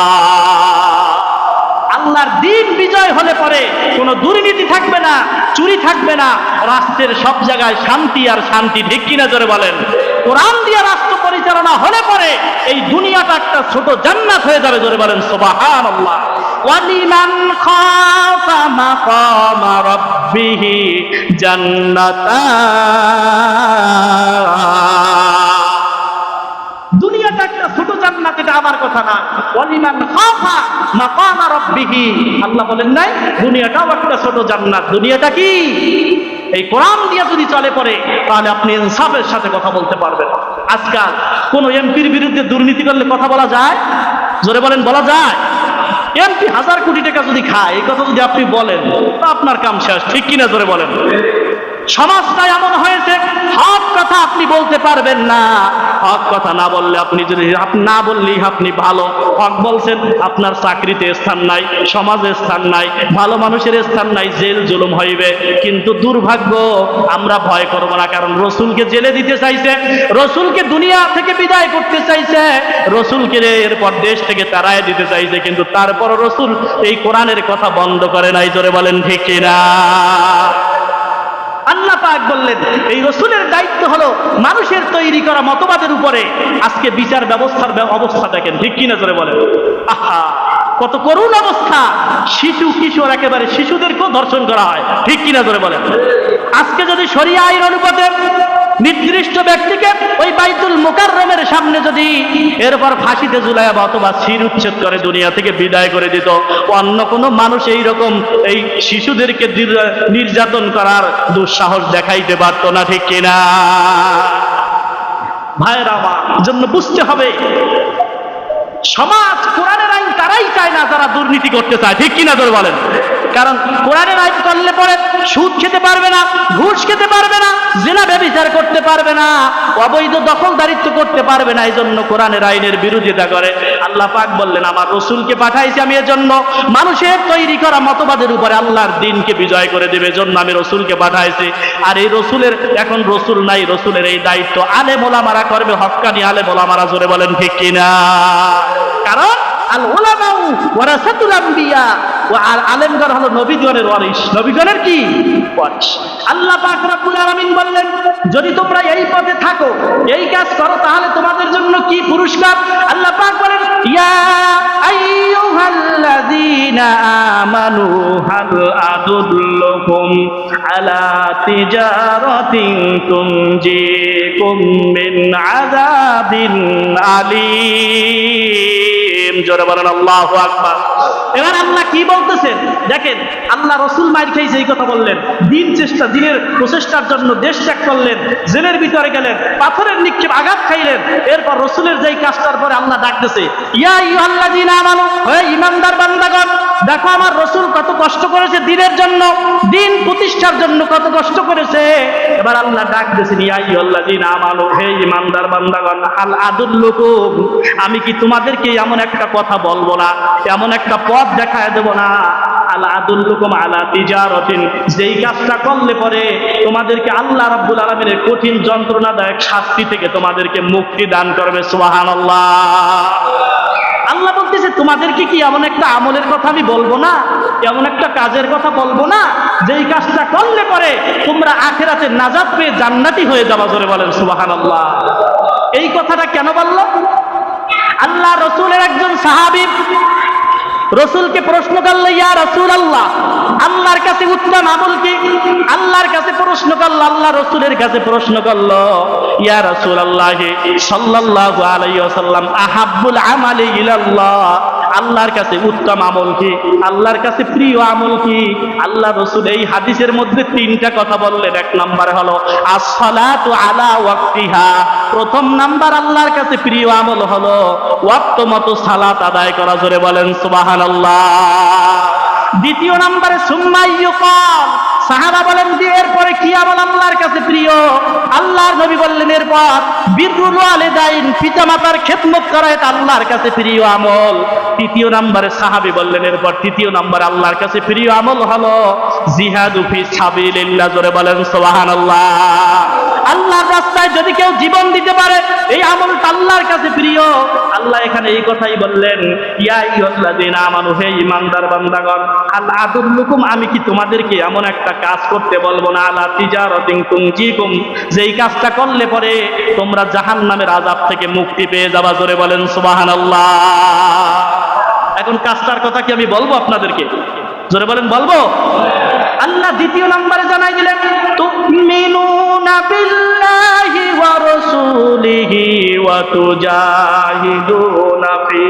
আল্লাহর দ্বীন বিজয় হলে পরে কোনো দুর্নীতি থাকবে না, চুরি থাকবে না, রাষ্ট্রের সব জায়গায় শান্তি আর শান্তি, ঠিক কিনা? জোরে বলেন। কোরআন দিয়ে রাষ্ট্র পরিচালনা হলে পরে এই দুনিয়াটা একটা ছোট জান্নাত হয়ে যাবে। জোরে বলেন সুবহানাল্লাহ। ওয়ালিমান খাফা মাকামা রাব্বিহি জান্নাতান। দুনিয়াটা একটা ছোট জান্নাত, এটা আমার কথা না। ওয়ালিমান খাফা মাকামা রাব্বিহি, আল্লাহ বলেন নাই দুনিয়াটাও একটা ছোট জান্নাত। দুনিয়াটা কি? এই কোরআন দিয়ে যদি চলে পড়ে, তাহলে আপনি ইনসাফের সাথে কথা বলতে পারবেন। আজকাল কোন এমপির বিরুদ্ধে দুর্নীতি করলে কথা বলা যায়? জোরে বলেন, বলা যায়? এমপি 1000 কোটি টাকা যদি খায়, এই কথা যদি আপনি বলেন, তা আপনার কাম শেষ, ঠিক কিনা? জোরে বলেন। সমাজটা এমন হয়েছে, হক কথা আপনি বলতে পারবেন না। হক কথা না বললে, আপনি যদি না বললেই আপনি ভালো, হক বলছেন, আপনার চাকরিতে স্থান নাই, সমাজে স্থান নাই, ভালো মানুষের স্থান নাই, জেল জুলুম হইবে। কিন্তু দুর্ভাগ্য, আমরা ভয় করব না, কারণ রসুলকে জেলে দিতে চাইছে, রসুলকে দুনিয়া থেকে বিদায় করতে চাইছে, রসুলকে এরপর দেশ থেকে তাড়ায় দিতে চাইছে, কিন্তু তারপর রসুল এই কোরআনের কথা বন্ধ করে নাই। জোরে বলেন ঠিক কিনা? আল্লাহ পাক বললেন, এই রসুলের দায়িত্ব হলো মানুষের তৈরি করা মতবাদের উপরে আজকে বিচার ব্যবস্থার অবস্থা দেখেন, ঠিক কিনা? জোরে বলেন। আহা, কত করুণ অবস্থা! শিশু কিশোর, একেবারে শিশুদেরকেও ধর্ষণ করা হয়, ঠিক কিনা? জোরে বলেন। আজকে যদি শরিয়া আইন অনুপাতে নির্দিষ্ট ব্যক্তিকে ওই বাইতুল মুকাররমের সামনে যদি এরপর ফাঁসিতে ঝুলায় অথবা শির উচ্ছেদ করে দুনিয়া থেকে বিদায় করে দিত, অন্য কোনো মানুষ এইরকম এই শিশুদেরকে নির্যাতন করার দুঃসাহস দেখাইতে পারত না, ঠিক কিনা? ভাইরা আমার জন্য বুঝতে হবে, সমাজ কোরআনের আইন তারাই চায় না যারা দুর্নীতি করতে চায়, ঠিক কিনা? জোরে বলেন। কারণ কোরআনের আইন করলে পরে সুদ খেতে পারবে না, ঘুষ খেতে পারবে না, জিনা ব্যভিচার করতে পারবে না, অবৈধ দখলদারিত্ব করতে পারবে না। এই জন্য কোরআনের আইনের বিরোধিতা করে। আল্লাহ পাক বললেন আমার রসুলকে পাঠাইছি আমি এজন্য মানুষের তৈরি করা মতবাদের উপরে আল্লাহর দ্বীনকে বিজয় করে দেবে জন্য আমি রসুলকে পাঠাইছি। আর এই রসুলের এখন রসুল নাই, রসুলের এই দায়িত্ব আলেম ওলামারা করবে, হক্কানি আলেম ওলামারা। জোরে বলেন ঠিক কিনা? কারণ আল উলামা ওয়ারাসাতুল আম্বিয়া, আর আলেমগণ হলো নবীগণের ওয়ারিস। নবীগণের কি ওয়ারিস? আল্লাহ পাক রব্বুল আলামিন বললেন যদি তোমরা এই পথে থাকো, এই কাজ করো, তাহলে তোমাদের জন্য কি পুরস্কার? আল্লাহ পাক বলেন ইয়া আইয়ুহাল্লাযীনা আমানু হাল আদুল্লুকুম আলা তিজারাতিন তুনজিকুম মিন আযাবিন আলীম। জোরে বলেন আল্লাহু আকবার। এবার আল্লাহ কি বলতেছেন দেখেন, আল্লাহ রসুল মাইর খেয়েছে এই কথা বললেন, দিনের প্রচেষ্টার জন্য দেশ ত্যাগ করলেন, জেলের ভিতরে গেলেন, পাথরের নিক্ষেপ আঘাত খাইলেন। এরপর রসুলের যেই কাজটার পরে আল্লাহ ডাকতেছে ইয়া আইয়ুহাল্লাযীনা আমানু, হে ঈমানদার বান্দাগণ, দেখো আমার রসুল কত কষ্ট করেছে দিনের জন্য, দিন প্রতিষ্ঠার জন্য কত কষ্ট করেছে। এবার আল্লাহ ডাকতেছেন ইয়া আইয়ুহাল্লাযীনা আমানু, হে ঈমানদার বান্দাগণ, হাল আদুল্লুকুম, আমি কি তোমাদেরকে এমন একটা কথা বলবো না, এমন একটা পথ দেখায় দেব না, আলা আদুল্লুকুম আলা তিজারাতিন, যেই কাজটা করলে পরে তোমাদেরকে আল্লাহ রাব্বুল আলামিনের কঠিন যন্ত্রণাদায়ক শাস্তি থেকে তোমাদেরকে মুক্তি দান করবে। সুবহানাল্লাহ। আল্লাহ বলতেছে তোমাদেরকে কি এমন একটা আমলের কথা আমি বলবো না, এমন একটা কাজের কথা বলবো না, যেই কাজটা করলে পরে তোমরা আখিরাতে নাজাত পেয়ে জান্নাতি হয়ে যাবা। জোরে বলেন সুবহানাল্লাহ। এই কথাটা কেন বললো? আল্লাহ রসুলের একজন সাহাবী রসুলকে প্রশ্ন করল ইয়া রাসূলুল্লাহ, আল্লাহর কাছে উত্তম আমল কি? আল্লাহর কাছে প্রশ্ন করল, আল্লাহ রসুলের কাছে প্রশ্ন করল ইয়া রাসূলুল্লাহ সাল্লাল্লাহু আলাইহি ওয়াসাল্লাম, আহাব্বুল আমালি ইলাল্লাহ, আল্লাহর কাছে উত্তম আমল কি, আল্লাহর কাছে প্রিয় আমল কি? আল্লাহ রসুল এই হাদিসের মধ্যে তিনটা কথা বললেন। এক নাম্বার হলো আসসালাতু আলা ওয়াক্তিহা, প্রথম নাম্বার আল্লাহর কাছে প্রিয় আমল হলো ওয়াক্ত মতো সালাত আদায় করা। জোরে বলেন সুবহানাল্লাহ। দ্বিতীয় নাম্বারে সুম্মা ইউকাল, সাহাবা বলেন এরপরে কি আমল আল্লাহর কাছে প্রিয়? আল্লাহর নবী বললেন এরপর বিররুল ওয়ালিদাইন, পিতামাতার খেদমত করা, এটা আল্লাহর কাছে প্রিয় আমল। তৃতীয় নম্বরে সাহাবী বললেন এরপর তৃতীয় নম্বরে আল্লাহর কাছে প্রিয় আমল হলো জিহাদু ফি সাবিলিল্লাহ। জোরে বলেন সুবহানাল্লাহ। আল্লাহর রাস্তায় যদি কেউ জীবন দিতে পারে, এই আমলটা আল্লাহর কাছে প্রিয়। আল্লাহ এখানে এই কথাই বললেন ইয়া আইয়ুহাল্লাযীনা আমানু, হে ঈমানদার বান্দাগণ, হাল আদুল্লুকুম, আমি কি তোমাদেরকে এমন একটা কাজ করতে বলবো না, আলা তিজারাতিন তুনজিকুম, যেই কাজটা করলে পরে তোমরা জাহান্নামের আযাব থেকে মুক্তি পেয়ে যাবা। জোরে বলেন সুবহানাল্লাহ। এখন কাজটার কথা কি আমি বলবো আপনাদেরকে? জোরে বলেন বলবো? আল্লাহ দ্বিতীয় নম্বরে জানাই দিলেন তুমিনুনা বিল্লাহি ওয়া রাসূলিহি ওয়া তুজাহিদুনা ফি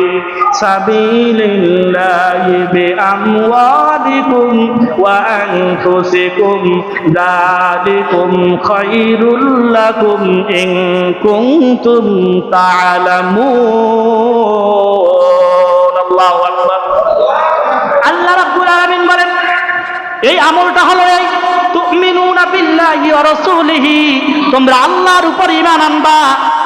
সাবিলিল্লাহি বিআমওয়ালিকুম ওয়া আনফুসিকুম, যালিকুম খায়রুল লাকুম ইন কুনতুম তা'লামুন। আল্লাহু আকবার। আল্লাহ রাব্বুল আলামিন বলেন এই আমলটা হলো এই তুমিনুনা বিল্লাহি ওয়া রাসূলিহি, তোমরা আল্লাহর উপর ঈমান আনবা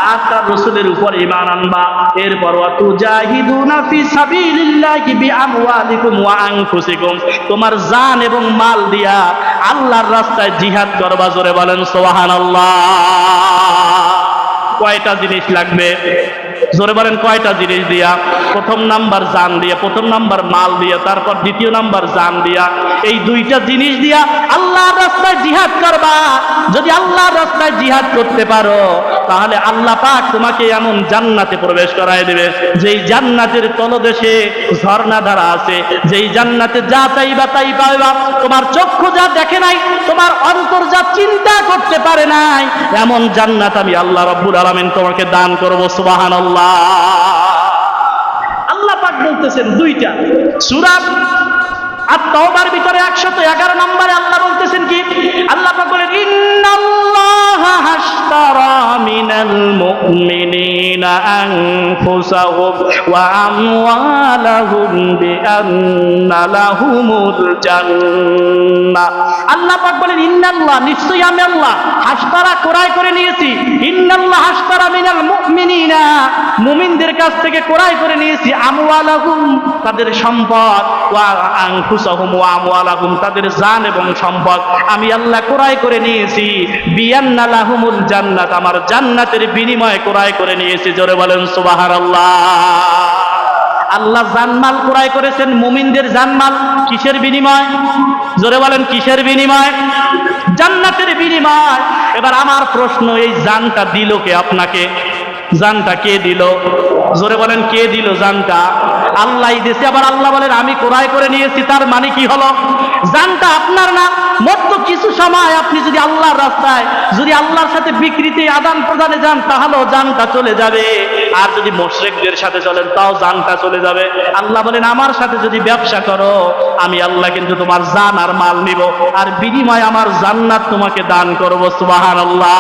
আর তার রাসূলের উপর ঈমান আনবা। এরপর ওয়া তুজাহিদুনা ফি সাবিলিল্লাহি বিআমওয়ালিকুম ওয়া আনফুসিকুম, তোমার জান এবং মাল দিয়া আল্লাহর রাস্তায় জিহাদ করবা। জোরে বলেন সুবহানাল্লাহ। কয়টা জিনিস লাগবে? জোরে বলেন কয়টা জিনিস দিয়া? প্রথম নাম্বার জান দিয়া, প্রথম নাম্বার মাল দিয়া, তারপর দ্বিতীয় নাম্বার জান দিয়া। এই দুইটা জিনিস দিয়া আল্লাহর রাস্তায় জিহাদ করবা। যদি আল্লাহর রাস্তায় জিহাদ করতে পারো তাহলে আল্লাহ পাক তোমাকে এমন জান্নাতে প্রবেশ করায় দেবে যেই জান্নাতের তলদেশে ঝর্ণাধারা আছে, যেই জান্নাতে যা চাইবা তাই পাইবা। তোমার চক্ষু যা দেখে নাই, তোমার অন্তর যা চিন্তা করতে পারে নাই, এমন জান্নাত আমি আল্লাহ রাব্বুল আলামিন তোমাকে দান করব। সুবহানাল্লাহ। আল্লাহ পাক বলতেছেন দুইটা সূরা আত-তাওবার ভিতরে 111 নম্বরে আল্লাহ বলতেছেন কি? আল্লাহ পাক বলেন ইন্নাল্লাহা হাশতারা মিনাল মুমিনিনা আনফুসাহুম ওয়া আমওয়ালাহুম বিআন্না লাহুমুল জান্নাহ। আল্লাহ পাক বলেন ইন্নাল্লাহ, নিশ্চয়ই আমি আল্লাহ হাসতারা ক্রয় করে নিয়েছি। ইন্নাল্লাহ হাসতারা মিনাল মুমিনিনা, মুমিনদের কাছ থেকে ক্রয় করে নিয়েছি আমওয়ালাহুম, তাদের সম্পদ, ওয়া আনফুসাহুম ওয়া আমওয়ালাহুম, তাদের জান এবং সম্পদ আমি আল্লাহ ক্রয় করে নিয়েছি। বিআন্না লাহুমুল জান্নাত, আমার জান্নাতের বিনিময়ে ক্রয় করে নিয়েছি। জোরে বলেন সুবহানাল্লাহ। আল্লাহ জানমাল ক্রয় করেছেন, মুমিনদের জানমাল কিসের বিনিময়? জোরে বলেন কিসের বিনিময়? জান্নাতের বিনিময়। এবার আমার প্রশ্ন, এই জানটা দিল কে আপনাকে? জানটা কে দিল? জোরে বলেন কে দিল জানটা? আল্লাহ দিয়েছে। আবার আল্লাহ বলেন আমি ক্রয় করে নিয়েছি, তার মানে কি হলো? জানটা আপনার না। মাত্র কিছু সময় আপনি যদি আল্লাহর রাস্তায়, যদি আল্লাহর সাথে বিকৃতি আদান প্রদানে যান, তাহলেও জানটা চলে যাবে। আর যদি মুশরিকদের সাথে চলেন, তাও জানটা চলে যাবে। আল্লাহ বলেন আমার সাথে যদি ব্যবসা করো, আমি আল্লাহ কিন্তু তোমার জান আর মাল নিব, আর বিনিময়ে আমার জান্নাত তোমাকে দান করব। সুবহানাল্লাহ।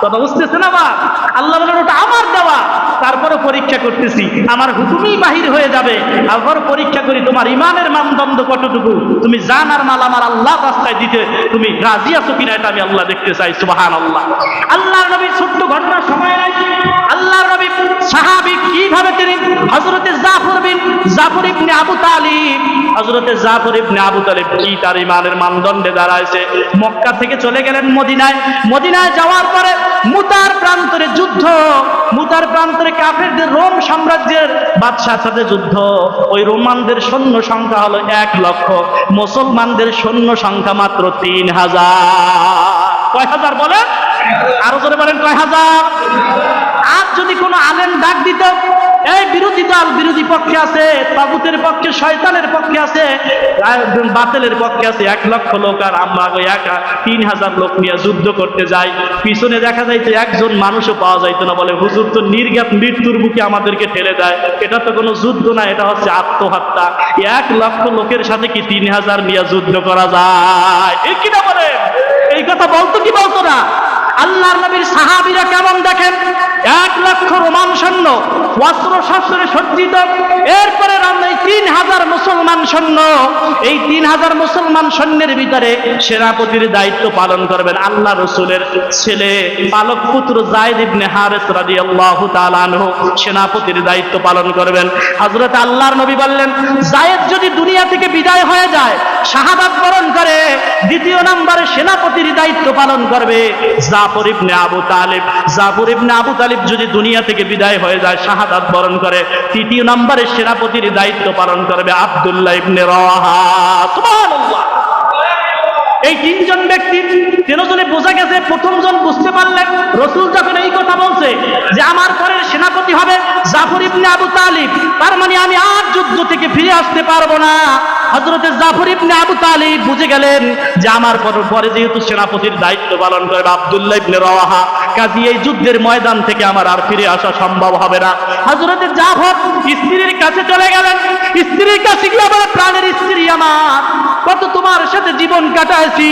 কথা বুঝতেছেন? আবার আল্লাহ বলেন ওটা আমার দেওয়া, তারপরে পরীক্ষা করতেছি, আমার হুকুমই বাহির হয়ে যাবে। আবার পরীক্ষা করি তোমার ইমানের মানদণ্ড কতটুকু, তুমি জান আর মাল আমার আল্লাহ রাস্তায় দিতে তুমি রাজি আছো কিনা, এটা আমি আল্লাহ দেখতে চাই। সুবহানাল্লাহ। আল্লাহর নবীর ছোট্ট ঘটনার সময় নাই। আল্লাহর নবী সাহাবী কিভাবে তিনি হযরতে জাফর ইবনে আবু তালিব, হযরতে জাফর ইবনে আবু তালিব কি তার ইমানের মানদণ্ডে দাঁড়াইছে। মক্কা থেকে চলে গেলেন মদিনায়। মদিনায় যাওয়ার পরে মুতার প্রান্তরে যুদ্ধ, মুতার প্রান্তরে কাফেরদের রোম সাম্রাজ্যের বাদশার সাথে যুদ্ধ। ওই রোমানদের সৈন্য সংখ্যা হলো 1 লক্ষ, মুসলমানদের সৈন্য সংখ্যা মাত্র 3000। কয় হাজার বলেন? আরো জোরে বলেন কয় হাজার? আর যদি কোনো আলেম ডাক দিত, এই বিরোধী দল বিরোধী পক্ষে আছে, তাগুতের পক্ষে, শয়তানের পক্ষে আছে, বাতিলের পক্ষে আছে 1 লক্ষ লোক, আর আমরা 3000 লোক নিয়ে যুদ্ধ করতে যাই, পিছনে দেখা যাইতো একজন মানুষও পাওয়া যাইতো না। বলে হুজুর তো নির্ঘাত মৃত্যুর বুকে আমাদেরকে ঠেলে দেয়, এটা তো কোনো যুদ্ধ না, এটা হচ্ছে আত্মহত্যা। 1 লক্ষ লোকের সাথে কি 3000 নিয়ে যুদ্ধ করা যায়? ঠিক কিনা বলেন? এই কথা বলতো কি বলতো না? আল্লাহর নবীর সাহাবীরা কেমন দেখেন, 1 লক্ষ রোমান সৈন্য অস্ত্র শস্ত্রে সজ্জিত, এরপরে এই 3000 মুসলমান সৈন্য, এই 3000 মুসলমান সৈন্যের ভিতরে সেনাপতির দায়িত্ব পালন করবেন আল্লাহ রসুলের ছেলে পালক পুত্র যায়েদ ইবনে হারেস রাদিয়াল্লাহু তাআলা আনহু, সেনাপতির দায়িত্ব পালন করবেন। হযরত আল্লাহর নবী বললেন, যায়েদ যদি দুনিয়া থেকে বিদায় হয়ে যায়, শাহাদাত বরণ করে, দ্বিতীয় নম্বরে সেনাপতির দায়িত্ব পালন করবে জাফর ইবনে আবু তালিব। জাফর ইবনে আবু তালিব যদি দুনিয়া থেকে বিদায় হয়ে যায়, শাহাদাত বরণ করে, তৃতীয় নম্বরে সেনাপতির দায়িত্ব পালন করবে আব্দুল্লাহ ইবনে রাওয়াহা। সুবহানাল্লাহ। এই 3 জন ব্যক্তি, 13 জনে বোঝা গেছে। প্রথম জন বুঝতে পারলেন, রাসূল যখন এই কথা বলছে যে আমার পরের সেনাপতি হবে জাফর ইবনে আবু তালিব, তার মানে আমি আর যুদ্ধ থেকে ফিরে আসতে পারবো না। হযরতে জাফর ইবনে আবু তালিব বুঝে গেলেন যে আমার পরে যেহেতু সেনাপতির দায়িত্ব পালন করবে আব্দুল্লাহ ইবনে রাওয়াহা, কাজী এই যুদ্ধের ময়দান থেকে আমার আর ফিরে আসা সম্ভব হবে না। হযরতে জাফর স্ত্রীর কাছে চলে গেলেন। স্ত্রীর কাছে গিয়ে বলে, প্রাণের স্ত্রী আমার, কত তোমার সাথে জীবন কাটাইছি,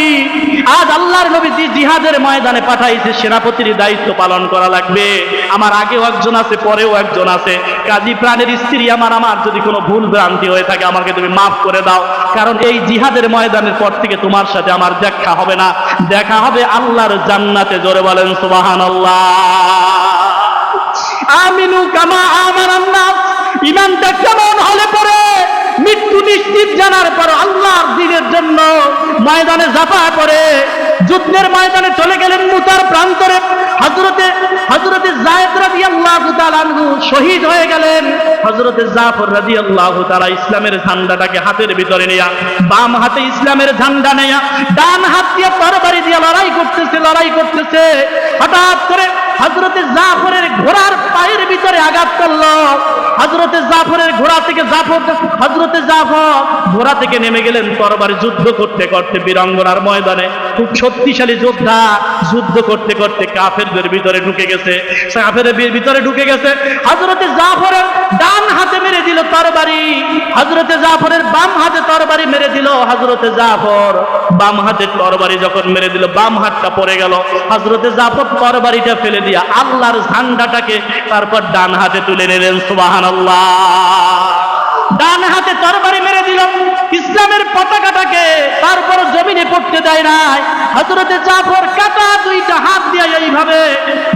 আজ আল্লাহর নবী জিহাদের ময়দানে পাঠাইছে, সেনাপতির দায়িত্ব পালন করা লাগবে। আমার আগেও একজন আছে, পরেও একজন আছে, কাজী প্রাণের স্ত্রী আমার, আমার যদি কোনো ভুল ভ্রান্তি হয়ে থাকে আমাকে তুমি মাফ করে দাও, কারণ এই জিহাদের ময়দানের পর থেকে তোমার সাথে আমার দেখা হবে না, দেখা হবে আল্লাহর জান্নাতে। জোরে বলেন সুবহানাল্লাহ। আমিনু কামা আমানান নাস, ঈমানটা কেমন হলে পরে মৃত্যু নিশ্চিত জানার পর আল্লাহর দ্বীনের জন্য ময়দানে ঝাঁপায় পড়ে যুদ্ধের ময়দানে চলে গেলেন মুতার প্রান্তরে। হযরতে যায়েদ রাদিয়াল্লাহু তাআলা আনহু শহীদ হয়ে গেলেন। হযরতে জাফর রাদিয়াল্লাহু তাআলা ইসলামের ঝান্ডাটাকে হাতের ভিতরে নিয়ে, বাম হাতে ইসলামের ঝান্ডা নিয়ে, ডান হাত দিয়ে তরবারি দিয়ে লড়াই করতেছে। হঠাৎ করে হযরতে জাফরের ঘোড়ার পায়ের ভিতরে আঘাত করলো। হযরতে জাফরের হযরতে জাফর ঘোড়া থেকে নেমে গেলেন, তরবারি যুদ্ধ করতে করতে বীরাঙ্গনার ময়দানে। খুব শক্তিশালী যোদ্ধা, যুদ্ধ করতে করতে কাফেরদের ভিতরে ঢুকে গেছে। হযরতে জাফরের ডান হাতে মেরে দিল তরবারি, হযরতে জাফরের বাম হাতে তরবারি মেরে দিল। হযরতে জাফর বাম হাতে তরবারি যখন মেরে দিল, বাম হাতটা পড়ে গেল। হযরতে জাফর তরবারিটা ফেলে দিয়া আল্লাহর ঝান্ডাটাকে তারপর ডান হাতে তুলে নিলেন। সুবহানাল্লাহ। ডান হাতে তরবারি মেরে দিল ইসলামের পতাকাটাকে, তারপর জমিনে পড়তে দেয় নাই। হযরতে জাফর কাটা দুইটা হাত দিয়ে এইভাবে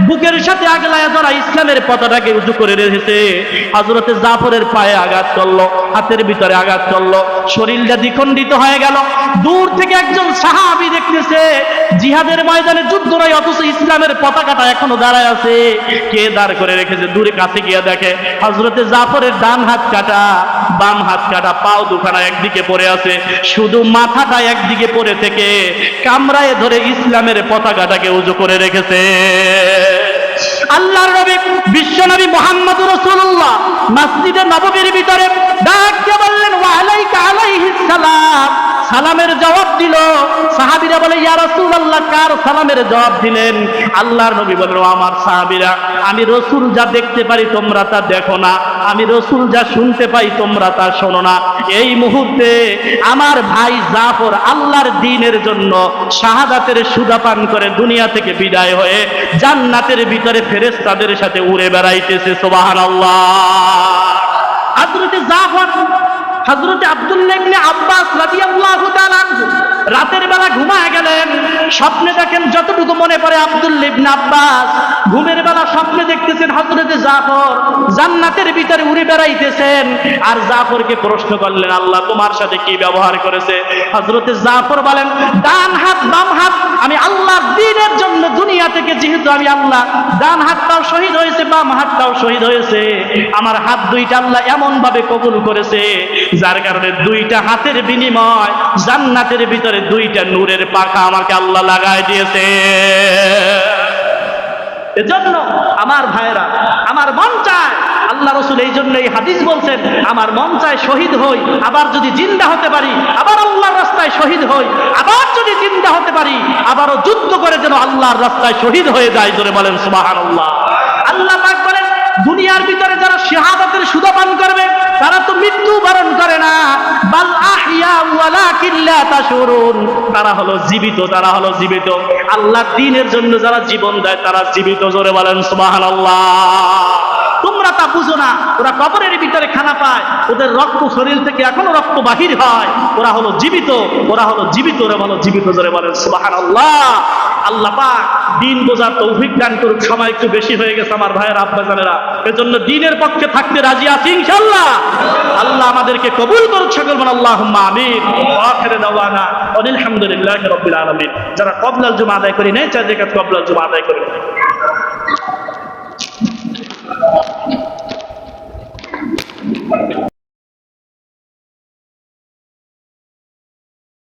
বুকের সাথে আগলায় ধরা ইসলামের পতাকাকে উঁচু করে রেখেছে। হযরতে জাফরের পায়ে আঘাত করলো, হাতের ভিতরে আঘাত করলো, শরীরটা দ্বিখণ্ডিত হয়ে গেল। দূর থেকে একজন সাহাবী দেখতেছে জিহাদের ময়দানে যুদ্ধ নয়, অথচ ইসলামের পতাকাটা এখনো দাঁড়ায় আছে। কে দাঁড় করে রেখেছে? দূরে কাছে গিয়ে দেখে হযরতে জাফরের ডান হাত কাটা, বাম হাত কাটা, পাও দুখানা একদিকে পড়ে আছে, শুধু মাথাটা একদিকে পড়ে থেকে কামরায় ধরে ইসলামের পতাকাটাকে উঁচু করে রেখেছে। আল্লাহর নবী বিশ্ব নবী মুহাম্মদুর রাসূলুল্লাহ মসজিদে নববীর ভিতরে ডাক দিয়ে বললেন, ওয়া আলাইকা আলাইহিস সালাম। সালামের জবাব দিল। সাহাবীরা বলে, ইয়া রাসূলুল্লাহ, কার সালামের জবাব দিলেন? আল্লাহর নবী বললেন, আমার সাহাবীরা, আমি রাসূল যা দেখতে পারি তোমরা তা দেখো না, আমি রাসূল যা শুনতে পাই তোমরা তা শোনো না। এই মুহূর্তে আমার ভাই জাফর আল্লাহর দ্বীনের জন্য শাহাদাতের সুধা পান করে দুনিয়া থেকে বিদায় হয়ে জান্নাতের ভিতরে ফেরেশতাদের সাথে উড়ে বেড়াইতেছে। সুবহানাল্লাহ। হযরতে জাফর, হযরতে আব্দুল্লাহ ইবনে আব্বাস রাদিয়াল্লাহু তাআলা আনহু রাতের বেলা ঘুমায় গেলেন। স্বপ্নে দেখেন, যতটুকু মনে পড়ে, আব্দুল্লাহ ইবনে আব্বাস ঘুমের বেলা স্বপ্নে দেখতেছেন হযরতে জাফর জান্নাতের ভিতরে উড়ে বেড়াইতেছেন। আর জাফরকে প্রশ্ন করলেন, আল্লাহ তোমার সাথে কি ব্যবহার করেছে? হযরতে জাফর বলেন, ডান হাত বাম হাত আমি আল্লাহর দ্বীনের জন্য দুনিয়া থেকে, যেহেতু আমি আল্লাহ, ডান হাতটাও শহীদ হয়েছে, বাম হাতটাও শহীদ হয়েছে, আমার হাত দুইটা আল্লাহ এমন ভাবে কবুল করেছে যার কারণে দুইটা হাতের বিনিময় জান্নাতের ভিতরে দুইটা নূরের পাখা আমাকে আল্লাহ লাগায় দিয়েছে। এজন্য আমার ভাইরা, আমার মন চায়, আল্লাহ রাসূল এই জন্য এই হাদিস বলছেন, আমার মন চায় শহীদ হই, আবার যদি জিন্দা হতে পারি আবার আল্লাহর রাস্তায় শহীদ হই, আবার যদি জিন্দা হতে পারি আবারও যুদ্ধ করে যেন আল্লাহর রাস্তায় শহীদ হয়ে যায়। জোরে বলেন সুবহানাল্লাহ। আল্লাহ পাক বলেন, দুনিয়ার ভিতরে যারা শাহাদাতের সুধা পান করবে তারা তো মৃত্যু বরণ করে না, বাল আহইয়া ওয়ালাকিন লা তাশউরুন, তারা হলো জীবিত, তারা হলো জীবিত। আল্লাহর দ্বীনের জন্য যারা জীবন দেয় তারা জীবিত। জোরে বলেন সুবহানাল্লাহ। তোমরা তা বুঝো না, ওরা কবরের ভিতরে খানা পায়, ওদের রক্ত শরীর থেকে এখনো রক্ত বাহির হয়, ওরা হলো জীবিত, ওরা হলো জীবিত, ওরা হলো জীবিত। জোরে বলেন সুবহানাল্লাহ। আল্লাহ পাক দ্বীন বোঝার তৌফিক দান করুক। সময় একটু বেশি হয়ে গেছে আমার ভাইয়েরা, আব্বাজানেরা, এজন্য দ্বীনের পক্ষে থাকতে রাজি আছি ইনশাআল্লাহ। আল্লাহ আমাদেরকে কবুল করুক, সকল বলেন আল্লাহুম্মা আমিন। ওয়া আখিরু দাওয়ানা আলহামদুলিল্লাহি রাব্বিল আলামিন। যারা ক্বাবলাল জুমা আদায় করি নাই, চার রাকাত ক্বাবলাল জুমা আদায় করি।